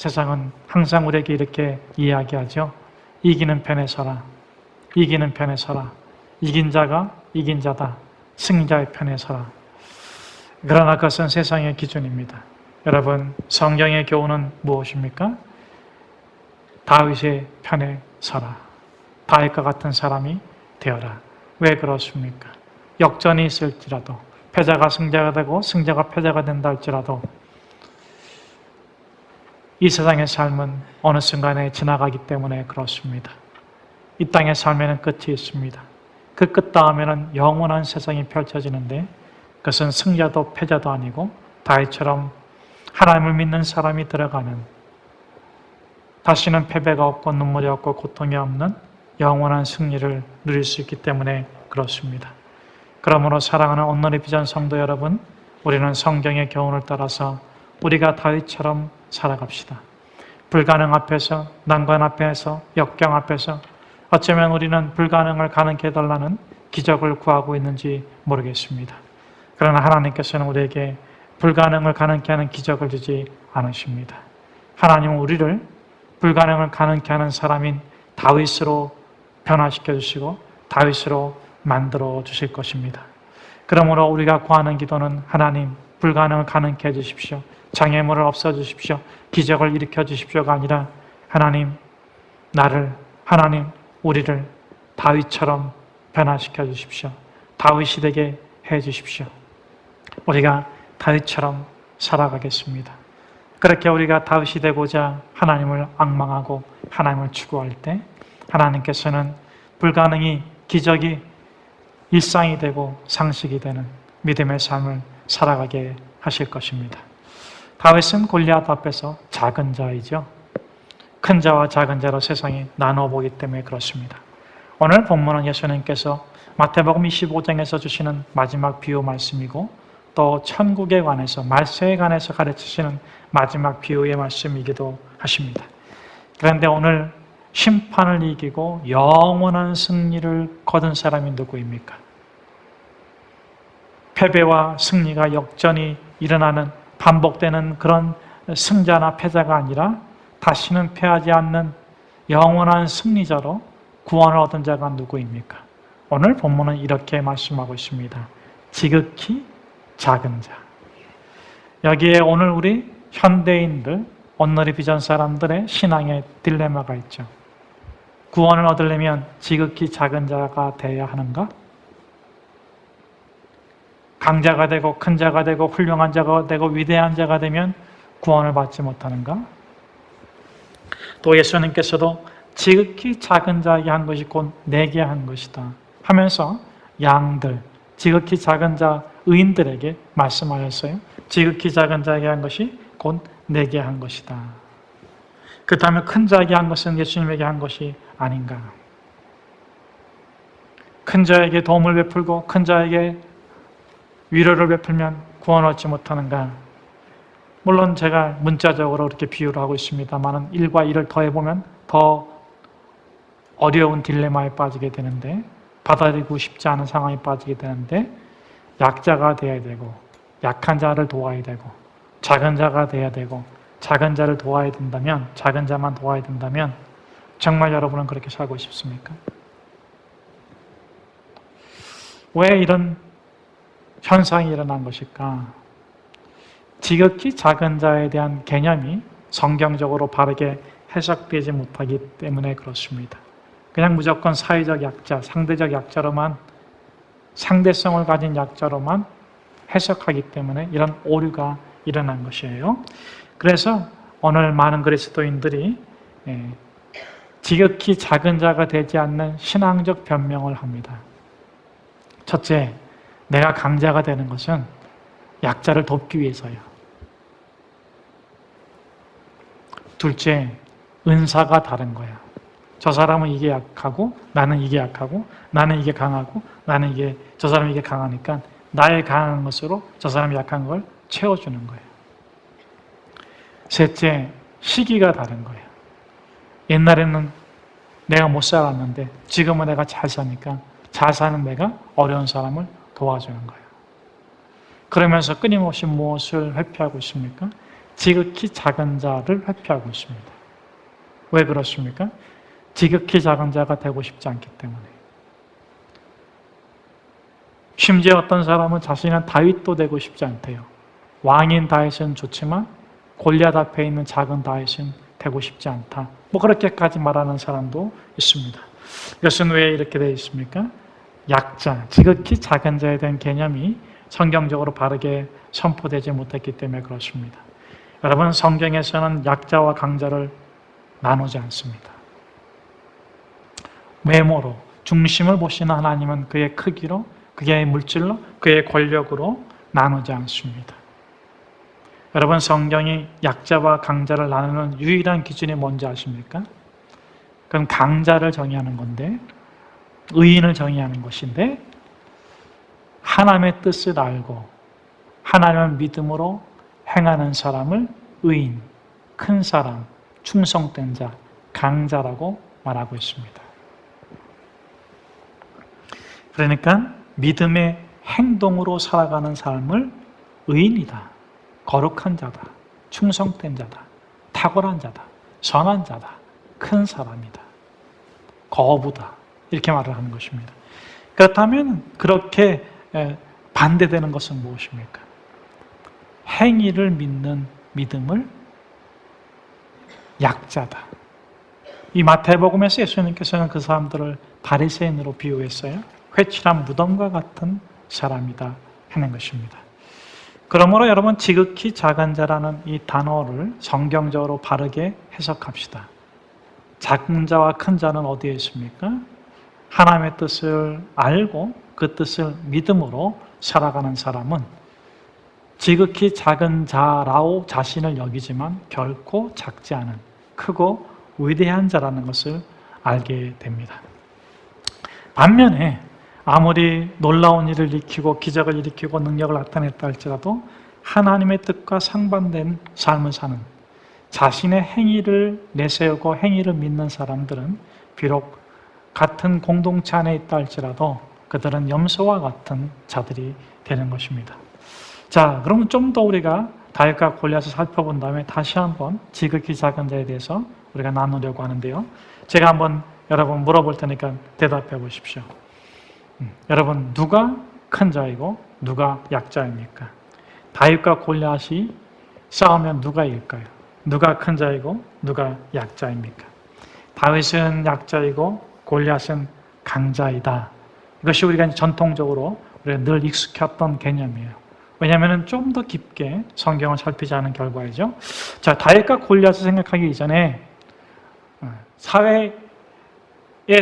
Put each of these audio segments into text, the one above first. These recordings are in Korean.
세상은 항상 우리에게 이렇게 이야기하죠. 이기는 편에 서라. 이기는 편에 서라. 이긴 자가 이긴 자다. 승자의 편에 서라. 그러나 그것은 세상의 기준입니다. 여러분, 성경의 교훈은 무엇입니까? 다윗의 편에 서라. 다윗과 같은 사람이 되어라. 왜 그렇습니까? 역전이 있을지라도, 패자가 승자가 되고 승자가 패자가 된다 할지라도 이 세상의 삶은 어느 순간에 지나가기 때문에 그렇습니다. 이 땅의 삶에는 끝이 있습니다. 그 끝 다음에는 영원한 세상이 펼쳐지는데 그것은 승자도 패자도 아니고 다윗처럼 하나님을 믿는 사람이 들어가는, 다시는 패배가 없고 눈물이 없고 고통이 없는 영원한 승리를 누릴 수 있기 때문에 그렇습니다. 그러므로 사랑하는 온누리 비전 성도 여러분, 우리는 성경의 교훈을 따라서 우리가 다윗처럼 살아갑시다. 불가능 앞에서, 난관 앞에서, 역경 앞에서 어쩌면 우리는 불가능을 가능케 해달라는 기적을 구하고 있는지 모르겠습니다. 그러나 하나님께서는 우리에게 불가능을 가능케 하는 기적을 주지 않으십니다. 하나님은 우리를 불가능을 가능케 하는 사람인 다윗으로 변화시켜 주시고 다윗으로 만들어 주실 것입니다. 그러므로 우리가 구하는 기도는 하나님, 불가능을 가능케 해 주십시오. 장애물을 없애 주십시오. 기적을 일으켜 주십시오가 아니라 하나님, 나를, 하나님, 우리를 다윗처럼 변화시켜 주십시오. 다윗이 되게 해 주십시오. 우리가 다윗처럼 살아가겠습니다. 그렇게 우리가 다윗이 되고자 하나님을 앙망하고 하나님을 추구할 때 하나님께서는 불가능이, 기적이 일상이 되고 상식이 되는 믿음의 삶을 살아가게 하실 것입니다. 다윗은 골리앗 앞에서 작은 자이죠. 큰 자와 작은 자로 세상이 나눠보기 때문에 그렇습니다. 오늘 본문은 예수님께서 마태복음 25장에서 주시는 마지막 비유 말씀이고 또 천국에 관해서, 말세에 관해서 가르치시는 마지막 비유의 말씀이기도 하십니다. 그런데 오늘 심판을 이기고 영원한 승리를 거둔 사람이 누구입니까? 패배와 승리가 역전이 일어나는, 반복되는 그런 승자나 패자가 아니라 다시는 패하지 않는 영원한 승리자로 구원을 얻은 자가 누구입니까? 오늘 본문은 이렇게 말씀하고 있습니다. 지극히 작은 자. 여기에 오늘 우리 현대인들, 온누리 비전 사람들의 신앙의 딜레마가 있죠. 구원을 얻으려면 지극히 작은 자가 되어야 하는가? 강자가 되고 큰 자가 되고 훌륭한 자가 되고 위대한 자가 되면 구원을 받지 못하는가? 또 예수님께서도 지극히 작은 자에게 한 것이 곧 내게 한 것이다 하면서 양들, 지극히 작은 자 의인들에게 말씀하셨어요. 지극히 작은 자에게 한 것이 곧 내게 한 것이다. 그렇다면 큰 자에게 한 것은 예수님에게 한 것이 아닌가? 큰 자에게 도움을 베풀고 큰 자에게 위로를 베풀면 구원을 얻지 못하는가? 물론 제가 문자적으로 이렇게 비유를 하고 있습니다만 1과 1을 더해보면 더 어려운 딜레마에 빠지게 되는데, 받아들이고 싶지 않은 상황에 빠지게 되는데, 약자가 되어야 되고 약한 자를 도와야 되고 작은 자가 되어야 되고 작은 자를 도와야 된다면, 작은 자만 도와야 된다면 정말 여러분은 그렇게 살고 싶습니까? 왜 이런 현상이 일어난 것일까? 지극히 작은 자에 대한 개념이 성경적으로 바르게 해석되지 못하기 때문에 그렇습니다. 그냥 무조건 사회적 약자, 상대적 약자로만, 상대성을 가진 약자로만 해석하기 때문에 이런 오류가 일어난 것이에요. 그래서 오늘 많은 그리스도인들이 지극히 작은 자가 되지 않는 신앙적 변명을 합니다. 첫째, 내가 강자가 되는 것은 약자를 돕기 위해서요. 둘째, 은사가 다른 거야. 저 사람은 이게 약하고 나는 이게 약하고 나는 이게 강하고 나는 이게, 저 사람이 이게 강하니까 나의 강한 것으로 저 사람이 약한 걸 채워주는 거예요. 셋째, 시기가 다른 거예요. 옛날에는 내가 못 살았는데 지금은 내가 잘 사니까 잘 사는 내가 어려운 사람을 도와주는 거예요. 그러면서 끊임없이 무엇을 회피하고 있습니까? 지극히 작은 자를 회피하고 있습니다. 왜 그렇습니까? 지극히 작은 자가 되고 싶지 않기 때문에. 심지어 어떤 사람은 자신은 다윗도 되고 싶지 않대요. 왕인 다윗은 좋지만 골리앗 앞에 있는 작은 다윗은 되고 싶지 않다. 뭐 그렇게까지 말하는 사람도 있습니다. 이것은 왜 이렇게 되어 있습니까? 약자, 지극히 작은 자에 대한 개념이 성경적으로 바르게 선포되지 못했기 때문에 그렇습니다. 여러분, 성경에서는 약자와 강자를 나누지 않습니다. 외모로, 중심을 보시는 하나님은 그의 크기로, 그의 물질로, 그의 권력으로 나누지 않습니다. 여러분, 성경이 약자와 강자를 나누는 유일한 기준이 뭔지 아십니까? 그럼 강자를 정의하는 건데, 의인을 정의하는 것인데, 하나님의 뜻을 알고 하나님을 믿음으로 행하는 사람을 의인, 큰 사람, 충성된 자, 강자라고 말하고 있습니다. 그러니까 믿음의 행동으로 살아가는 삶을 의인이다, 거룩한 자다, 충성된 자다, 탁월한 자다, 선한 자다, 큰 사람이다, 거부다, 이렇게 말을 하는 것입니다. 그렇다면 그렇게 반대되는 것은 무엇입니까? 행위를 믿는 믿음을 약자다. 이 마태복음에서 예수님께서는 그 사람들을 바리새인으로 비유했어요. 회칠한 무덤과 같은 사람이다 하는 것입니다. 그러므로 여러분, 지극히 작은 자라는 이 단어를 성경적으로 바르게 해석합시다. 작은 자와 큰 자는 어디에 있습니까? 하나님의 뜻을 알고 그 뜻을 믿음으로 살아가는 사람은 지극히 작은 자라고 자신을 여기지만 결코 작지 않은 크고 위대한 자라는 것을 알게 됩니다. 반면에 아무리 놀라운 일을 일으키고 기적을 일으키고 능력을 나타냈다 할지라도 하나님의 뜻과 상반된 삶을 사는, 자신의 행위를 내세우고 행위를 믿는 사람들은 비록 같은 공동체 안에 있다 할지라도 그들은 염소와 같은 자들이 되는 것입니다. 자, 그러면 좀 더 우리가 다윗과 골리앗을 살펴본 다음에 다시 한번 지극히 작은 자에 대해서 우리가 나누려고 하는데요. 제가 한번 여러분 물어볼 테니까 대답해 보십시오. 여러분, 누가 큰 자이고 누가 약자입니까? 다윗과 골리앗이 싸우면 누가 이길까요? 누가 큰 자이고 누가 약자입니까? 다윗은 약자이고 골리앗은 강자이다. 이것이 우리가 전통적으로 우리가 늘 익숙했던 개념이에요. 왜냐하면 좀 더 깊게 성경을 살피지 않은 결과이죠. 자, 다윗과 골리앗을 생각하기 이전에 사회에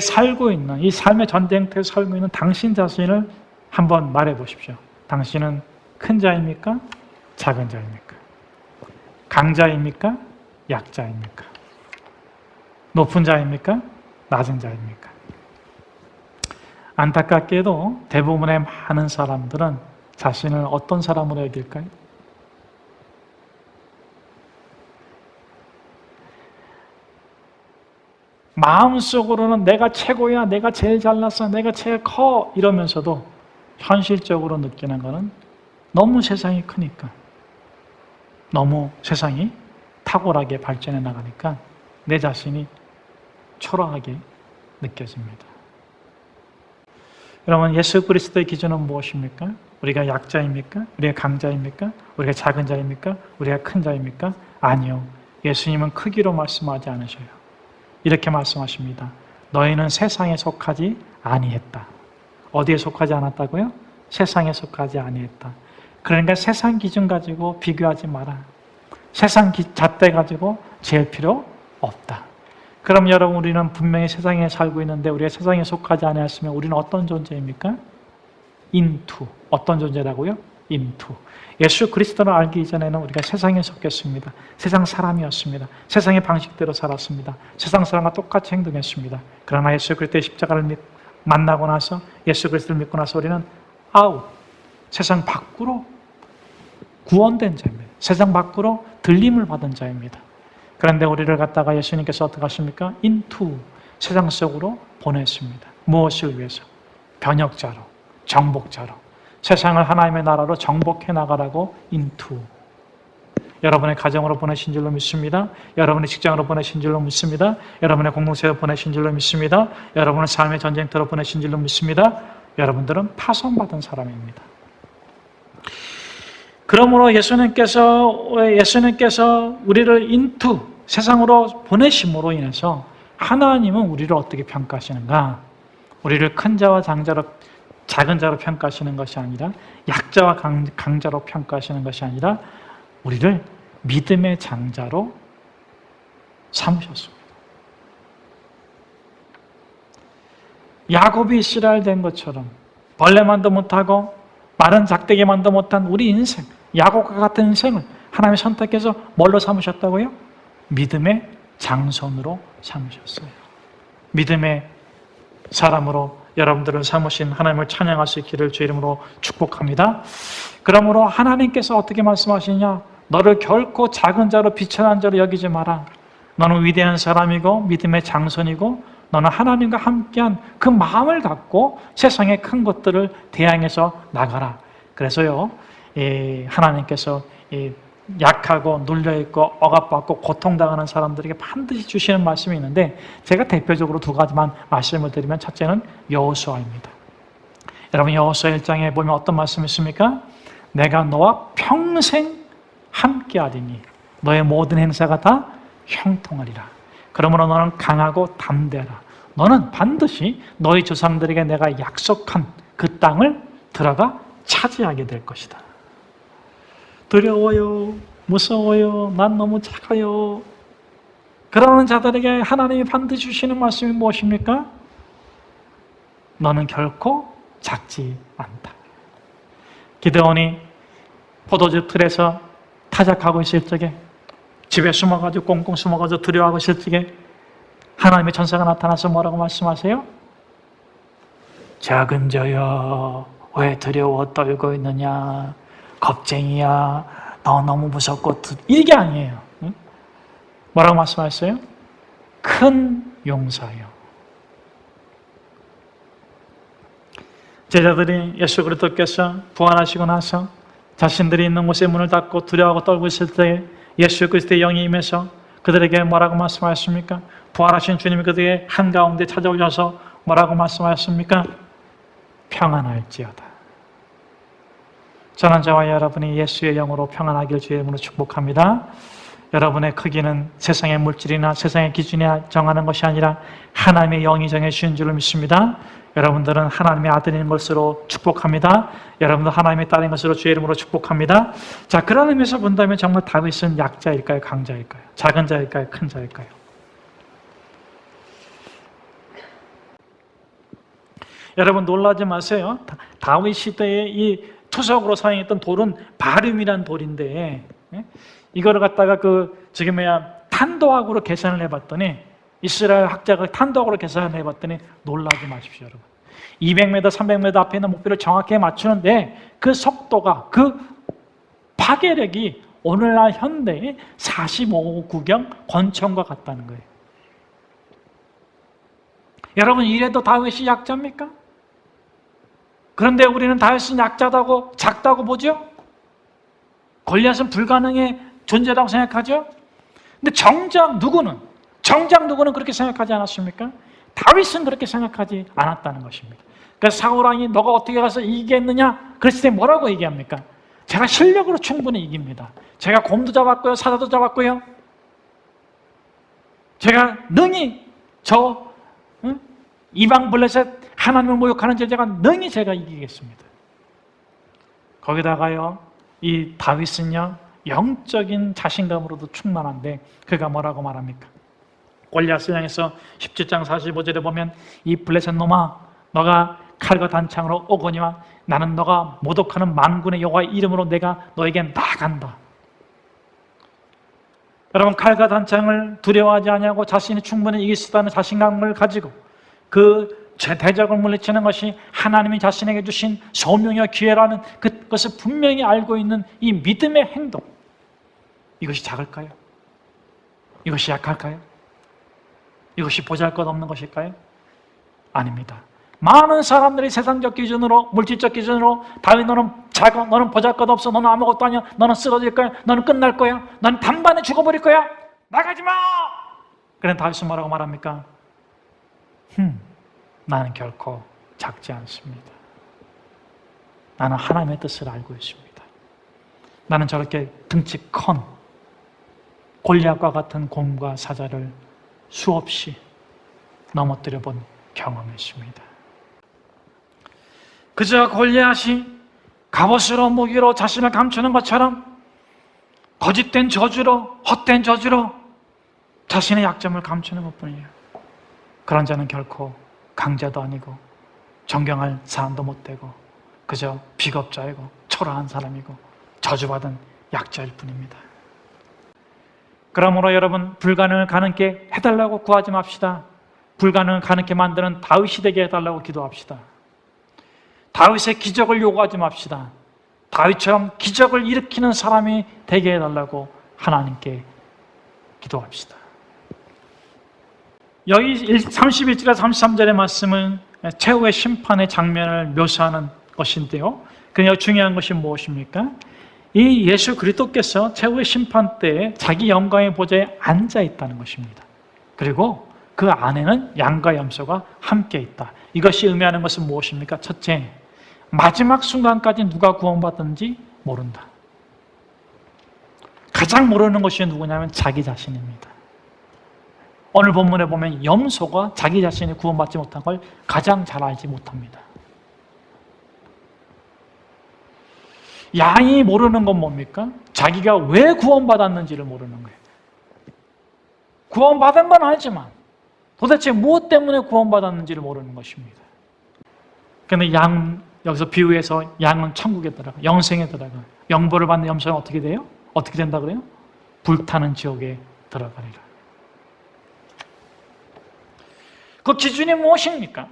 살고 있는, 이 삶의 전쟁터에 살고 있는 당신 자신을 한번 말해 보십시오. 당신은 큰 자입니까? 작은 자입니까? 강자입니까? 약자입니까? 높은 자입니까? 낮은 자입니까? 안타깝게도 대부분의 많은 사람들은 자신을 어떤 사람으로 여길까요? 마음속으로는 내가 최고야, 내가 제일 잘났어, 내가 제일 커 이러면서도 현실적으로 느끼는 것은 너무 세상이 크니까, 너무 세상이 탁월하게 발전해 나가니까 내 자신이 초라하게 느껴집니다. 여러분, 예수 그리스도의 기준은 무엇입니까? 우리가 약자입니까? 우리가 강자입니까? 우리가 작은 자입니까? 우리가 큰 자입니까? 아니요. 예수님은 크기로 말씀하지 않으셔요. 이렇게 말씀하십니다. 너희는 세상에 속하지 아니했다. 어디에 속하지 않았다고요? 세상에 속하지 아니했다. 그러니까 세상 기준 가지고 비교하지 마라. 세상 잣대 가지고 잴 필요 없다. 그럼 여러분, 우리는 분명히 세상에 살고 있는데 우리가 세상에 속하지 아니했으면 우리는 어떤 존재입니까? 인투. 어떤 존재라고요? 인투. 예수 그리스도를 알기 이전에는 우리가 세상에 속했습니다. 세상 사람이었습니다. 세상의 방식대로 살았습니다. 세상 사람과 똑같이 행동했습니다. 그러나 예수 그리스도의 십자가를 만나고 나서, 예수 그리스도를 믿고 나서 우리는 아웃, 세상 밖으로 구원된 자입니다. 세상 밖으로 들림을 받은 자입니다. 그런데 우리를 갖다가 예수님께서 어떻게 하십니까? 인투, 세상 속으로 보냈습니다. 무엇을 위해서? 변혁자로, 정복자로, 세상을 하나님의 나라로 정복해 나가라고 인투. 여러분의 가정으로 보내신 줄로 믿습니다. 여러분의 직장으로 보내신 줄로 믿습니다. 여러분의 공동체로 보내신 줄로 믿습니다. 여러분의 삶의 전쟁터로 보내신 줄로 믿습니다. 여러분들은 파송받은 사람입니다. 그러므로 예수님께서 우리를 인투 세상으로 보내심으로 인해서 하나님은 우리를 어떻게 평가하시는가? 우리를 큰 자와 작은 자로 평가하시는 것이 아니라 약자와 강자로 평가하시는 것이 아니라 우리를 믿음의 장자로 삼으셨습니다. 야곱이 이스라엘 된 것처럼 벌레만도 못하고 마른 작대기만도 못한 우리 인생, 야곱과 같은 인생을 하나님이 선택해서 뭘로 삼으셨다고요? 믿음의 장손으로 삼으셨어요. 믿음의 사람으로 여러분들을 삼으신 하나님을 찬양할 수 있기를 주의 이름으로 축복합니다. 그러므로 하나님께서 어떻게 말씀하시냐? 너를 결코 작은 자로 비천한 자로 여기지 마라. 너는 위대한 사람이고 믿음의 장손이고 너는 하나님과 함께한 그 마음을 갖고 세상의 큰 것들을 대항해서 나가라. 그래서요, 하나님께서 약하고 눌려있고 억압받고 고통당하는 사람들에게 반드시 주시는 말씀이 있는데 제가 대표적으로 두 가지만 말씀을 드리면 첫째는 여호수아입니다. 여러분 여호수아 1장에 보면 어떤 말씀이 있습니까? 내가 너와 평생 함께하리니 너의 모든 행사가 다 형통하리라. 그러므로 너는 강하고 담대하라. 너는 반드시 너희 조상들에게 내가 약속한 그 땅을 들어가 차지하게 될 것이다. 두려워요. 무서워요. 난 너무 작아요. 그러는 자들에게 하나님이 반드시 주시는 말씀이 무엇입니까? 너는 결코 작지 않다. 기드온이 포도주 틀에서 타작하고 있을 적에 집에 숨어가지고 꽁꽁 숨어가지고 두려워하고 있을 적에 하나님의 천사가 나타나서 뭐라고 말씀하세요? 작은 자여 왜 두려워 떨고 있느냐? 겁쟁이야, 너 너무 무섭고 이게 아니에요. 응? 뭐라고 말씀하셨어요? 큰 용사요. 제자들이 예수 그리스도께서 부활하시고 나서 자신들이 있는 곳에 문을 닫고 두려워하고 떨고 있을 때 예수 그리스도의 영이 임해서 그들에게 뭐라고 말씀하셨습니까? 부활하신 주님이 그들의 한가운데 찾아오셔서 뭐라고 말씀하셨습니까? 평안할지어다. 저는 저와 여러분이 예수의 영으로 평안하길 주의 이름으로 축복합니다. 여러분의 크기는 세상의 물질이나 세상의 기준이 정하는 것이 아니라 하나님의 영이 정해주신 줄로 믿습니다. 여러분들은 하나님의 아들인 것으로 축복합니다. 여러분들 하나님의 딸인 것으로 주의 이름으로 축복합니다. 자, 그런 의미에서 본다면 정말 다윗은 약자일까요? 강자일까요? 작은 자일까요? 큰 자일까요? 여러분 놀라지 마세요. 다윗 시대에 이 투석으로 사용했던 돌은 바륨이란 돌인데 이거를 갖다가 탄도학으로 계산을 해봤더니 이스라엘 학자가 탄도학으로 계산을 해봤더니 놀라지 마십시오, 여러분. 200m, 300m 앞에 있는 목표를 정확히 맞추는데 그 속도가, 그 파괴력이 오늘날 현대의 45구경 권총과 같다는 거예요. 여러분 이래도 다윗이 약자입니까? 그런데 우리는 다윗은 약자다고 작다고 보죠? 골리앗은 불가능의 존재라고 생각하죠? 근데 정작 누구는 그렇게 생각하지 않았습니까? 다윗은 그렇게 생각하지 않았다는 것입니다. 그래서 사울왕이 너가 어떻게 가서 이기겠느냐? 그랬을 때 뭐라고 얘기합니까? 제가 실력으로 충분히 이깁니다. 제가 곰도 잡았고요, 사자도 잡았고요. 제가 능히 이방 블레셋 하나님을 모욕하는 제자가 능히 제가 이기겠습니다. 거기다가요, 이 다윗은요 영적인 자신감으로도 충만한데 그가 뭐라고 말합니까? 골리앗을 향해서 17장 45절에 보면 이 블레셋 놈아 너가 칼과 단창으로 오거니와 나는 너가 모독하는 만군의 여호와의 이름으로 내가 너에게 나간다. 여러분 칼과 단창을 두려워하지 아니하고 자신이 충분히 이길 수 있다는 자신감을 가지고 그 대적을 물리치는 것이 하나님이 자신에게 주신 소명이와 기회라는 그것을 분명히 알고 있는 이 믿음의 행동, 이것이 작을까요? 이것이 약할까요? 이것이 보잘것없는 것일까요? 아닙니다. 많은 사람들이 세상적 기준으로, 물질적 기준으로 다윗 너는 작아, 너는 보잘것없어, 너는 아무것도 아니야, 너는 쓰러질 거야, 너는 끝날 거야, 너는 단번에 죽어버릴 거야, 나가지 마! 그런 다윗은 뭐라고 말합니까? 나는 결코 작지 않습니다. 나는 하나님의 뜻을 알고 있습니다. 나는 저렇게 등치 큰 골리앗과 같은 곰과 사자를 수없이 넘어뜨려 본 경험이 있습니다. 그저 골리앗이 갑옷으로 무기로 자신을 감추는 것처럼 거짓된 저주로, 헛된 저주로 자신의 약점을 감추는 것뿐이에요. 그런 자는 결코 강자도 아니고 존경할 사람도 못 되고 그저 비겁자이고 초라한 사람이고 저주받은 약자일 뿐입니다. 그러므로 여러분, 불가능을 가능케 해달라고 구하지 맙시다. 불가능을 가능케 만드는 다윗이 되게 해달라고 기도합시다. 다윗의 기적을 요구하지 맙시다. 다윗처럼 기적을 일으키는 사람이 되게 해달라고 하나님께 기도합시다. 여기 31절에서 33절의 말씀은 최후의 심판의 장면을 묘사하는 것인데요. 그냥 중요한 것이 무엇입니까? 이 예수 그리스도께서 최후의 심판 때에 자기 영광의 보좌에 앉아 있다는 것입니다. 그리고 그 안에는 양과 염소가 함께 있다. 이것이 의미하는 것은 무엇입니까? 첫째, 마지막 순간까지 누가 구원받든지 모른다. 가장 모르는 것이 누구냐면 자기 자신입니다. 오늘 본문에 보면 염소가 자기 자신이 구원받지 못한 걸 가장 잘 알지 못합니다. 양이 모르는 건 뭡니까? 자기가 왜 구원받았는지를 모르는 거예요. 구원받은 건 알지만 도대체 무엇 때문에 구원받았는지를 모르는 것입니다. 그런데 여기서 비유해서 양은 천국에 들어가, 영생에 들어가. 영벌을 받는 염소는 어떻게 돼요? 어떻게 된다 그래요? 불타는 지옥에 들어가리라. 그 기준이 무엇입니까?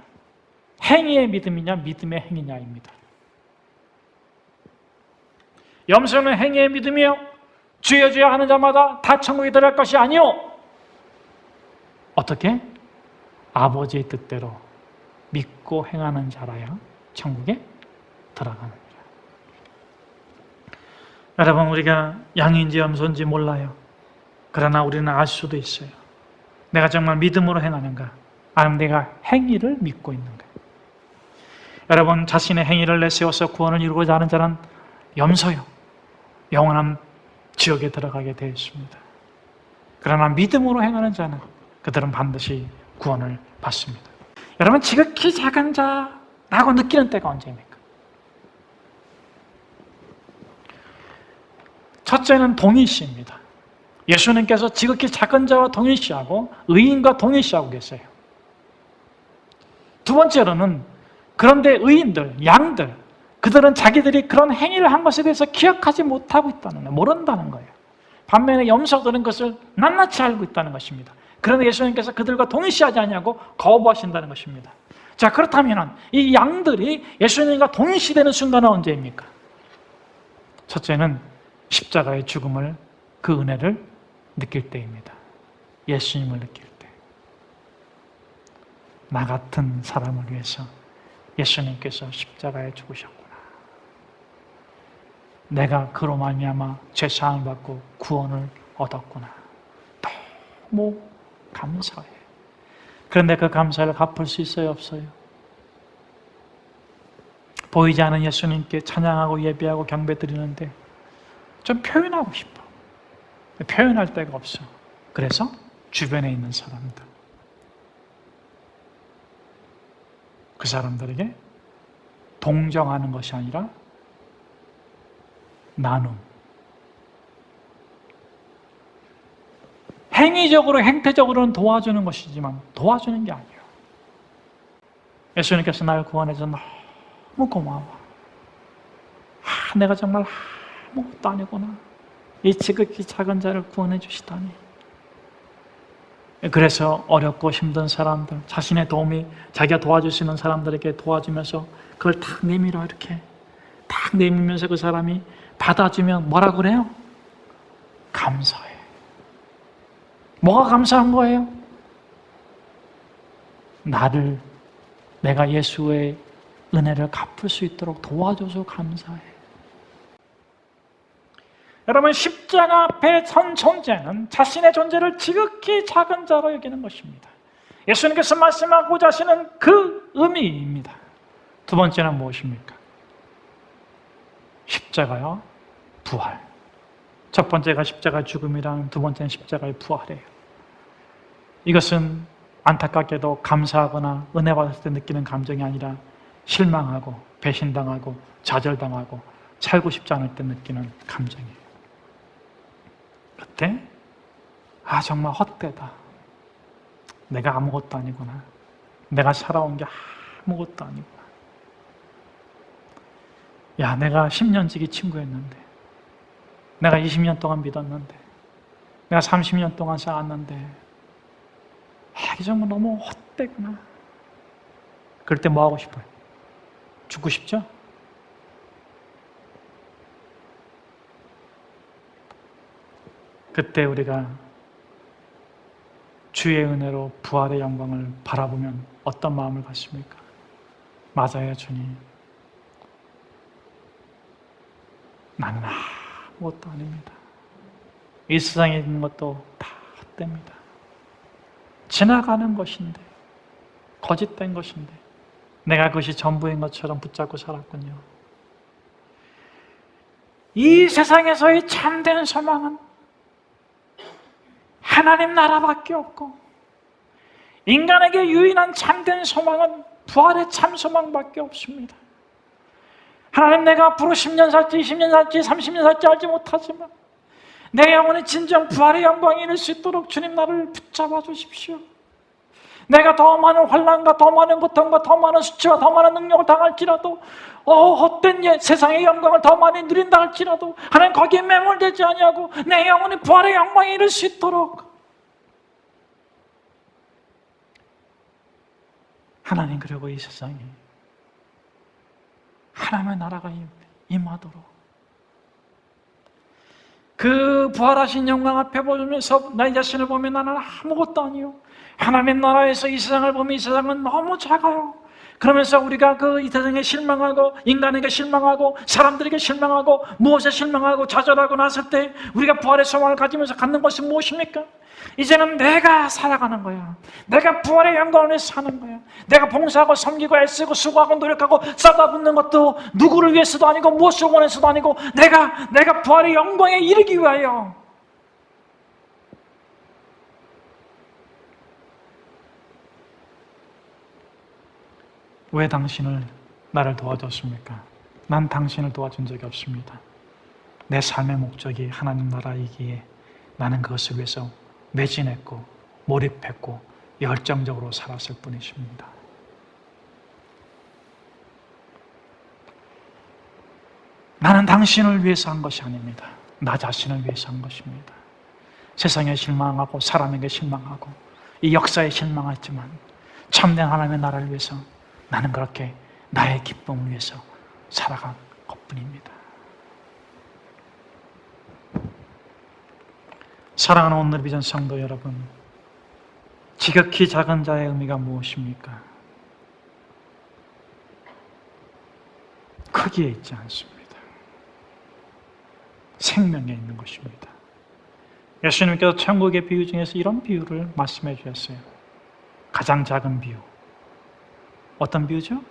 행위의 믿음이냐 믿음의 행위냐입니다. 염소는 행위의 믿음이요, 주여 주여 하는 자마다 다 천국에 들어갈 것이 아니요, 어떻게? 아버지의 뜻대로 믿고 행하는 자라야 천국에 들어가느니라. 여러분, 우리가 양인지 염소인지 몰라요. 그러나 우리는 알 수도 있어요. 내가 정말 믿음으로 행하는가, 아니면 내가 행위를 믿고 있는가. 여러분, 자신의 행위를 내세워서 구원을 이루고자 하는 자는 염소요, 영원한 지옥에 들어가게 되어 있습니다. 그러나 믿음으로 행하는 자는 그들은 반드시 구원을 받습니다. 여러분, 지극히 작은 자라고 느끼는 때가 언제입니까? 첫째는 동일시입니다. 예수님께서 지극히 작은 자와 동일시하고 의인과 동일시하고 계세요. 두 번째로는 그런데 의인들, 양들, 그들은 자기들이 그런 행위를 한 것에 대해서 기억하지 못하고 있다는 거예요. 모른다는 거예요. 반면에 염소들은 그것을 낱낱이 알고 있다는 것입니다. 그런데 예수님께서 그들과 동일시하지 않냐고 거부하신다는 것입니다. 자, 그렇다면 이 양들이 예수님과 동일시되는 순간은 언제입니까? 첫째는 십자가의 죽음을, 그 은혜를 느낄 때입니다. 예수님을 느낄 때. 나 같은 사람을 위해서 예수님께서 십자가에 죽으셨구나. 내가 그로 말미암아 죄사함을 받고 구원을 얻었구나. 너무 감사해. 그런데 그 감사를 갚을 수 있어요, 없어요? 보이지 않는 예수님께 찬양하고 예배하고 경배 드리는데 좀 표현하고 싶어. 표현할 데가 없어. 그래서 주변에 있는 사람들, 그 사람들에게 동정하는 것이 아니라 나눔. 행위적으로, 행태적으로는 도와주는 것이지만 도와주는 게 아니에요. 예수님께서 나를 구원해서 너무 고마워. 내가 정말 아무것도 아니구나. 이 지극히 작은 자를 구원해 주시다니. 그래서 어렵고 힘든 사람들, 자신의 도움이, 자기가 도와줄 수 있는 사람들에게 도와주면서 그걸 탁 내밀어, 이렇게 탁 내밀면서 그 사람이 받아주면 뭐라 그래요? 감사해. 뭐가 감사한 거예요? 나를 내가 예수의 은혜를 갚을 수 있도록 도와줘서 감사해. 여러분, 십자가 앞에 선 존재는 자신의 존재를 지극히 작은 자로 여기는 것입니다. 예수님께서 말씀하고자 하시는 그 의미입니다. 두 번째는 무엇입니까? 십자가와 부활. 첫 번째가 십자가의 죽음이랑 두 번째는 십자가의 부활이에요. 이것은 안타깝게도 감사하거나 은혜 받았을 때 느끼는 감정이 아니라 실망하고 배신당하고 좌절당하고 살고 싶지 않을 때 느끼는 감정이에요. 그때 정말 헛되다. 내가 아무것도 아니구나. 내가 살아온 게 아무것도 아니구나. 내가 10년 지기 친구였는데, 내가 20년 동안 믿었는데, 내가 30년 동안 쌓았는데, 이게 정말 너무 헛되구나. 그럴 때 뭐 하고 싶어요? 죽고 싶죠? 그때 우리가 주의 은혜로 부활의 영광을 바라보면 어떤 마음을 갖습니까? 맞아요, 주님. 나는 아무것도 아닙니다. 이 세상에 있는 것도 다 헛됩니다. 지나가는 것인데, 거짓된 것인데, 내가 그것이 전부인 것처럼 붙잡고 살았군요. 이 세상에서의 참된 소망은 하나님 나라밖에 없고, 인간에게 유일한 참된 소망은 부활의 참 소망밖에 없습니다. 하나님, 내가 앞으로 10년 살지 20년 살지 30년 살지 알지 못하지만 내 영혼이 진정 부활의 영광에 이를 수 있도록 주님 나를 붙잡아 주십시오. 내가 더 많은 환난과 더 많은 고통과 더 많은 수치와 더 많은 능력을 당할지라도 헛된 세상의 영광을 더 많이 누린다 할지라도 하나님 거기에 매몰되지 아니하고 내 영혼이 부활의 영광에 이를 수 있도록 하나님, 그리고 이 세상에 하나님의 나라가 임하도록 그 부활하신 영광 앞에 보면서 나의 자신을 보면 나는 아무것도 아니요, 하나님의 나라에서 이 세상을 보면 이 세상은 너무 작아요. 그러면서 우리가 이 세상에 실망하고 인간에게 실망하고 사람들에게 실망하고 무엇에 실망하고 좌절하고 났을 때 우리가 부활의 소망을 가지면서 갖는 것이 무엇입니까? 이제는 내가 살아가는 거야. 내가 부활의 영광을 위해서 사는 거야. 내가 봉사하고 섬기고 애쓰고 수고하고 노력하고 쏟아붓는 것도 누구를 위해서도 아니고 무엇을 원해서도 아니고 내가 부활의 영광에 이르기 위하여. 왜 당신을 나를 도와줬습니까? 난 당신을 도와준 적이 없습니다. 내 삶의 목적이 하나님 나라이기에 나는 그것을 위해서 매진했고 몰입했고 열정적으로 살았을 뿐이십니다. 나는 당신을 위해서 한 것이 아닙니다. 나 자신을 위해서 한 것입니다. 세상에 실망하고 사람에게 실망하고 이 역사에 실망했지만 참된 하나님의 나라를 위해서 나는 그렇게 나의 기쁨을 위해서 살아간 것뿐입니다. 사랑하는 오늘 비전 성도 여러분, 지극히 작은 자의 의미가 무엇입니까? 크기에 있지 않습니다. 생명에 있는 것입니다. 예수님께서 천국의 비유 중에서 이런 비유를 말씀해 주셨어요. 가장 작은 비유. 어떤 비유죠?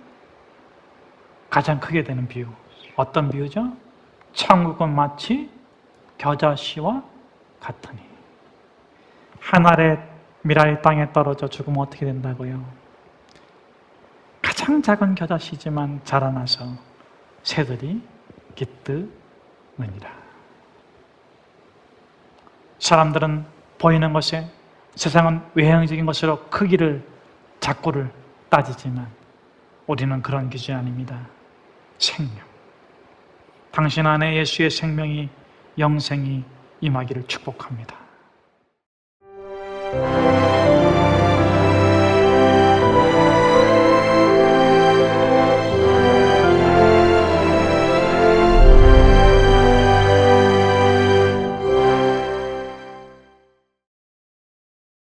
가장 크게 되는 비유. 어떤 비유죠? 천국은 마치 겨자씨와 같으니. 한 알의 미랄이 땅에 떨어져 죽으면 어떻게 된다고요? 가장 작은 겨자씨지만 자라나서 새들이 깃드느니라. 사람들은 보이는 것에, 세상은 외형적인 것으로 크기를, 작고를 따지지만 우리는 그런 기준이 아닙니다. 생명. 당신 안에 예수의 생명이, 영생이 임하기를 축복합니다.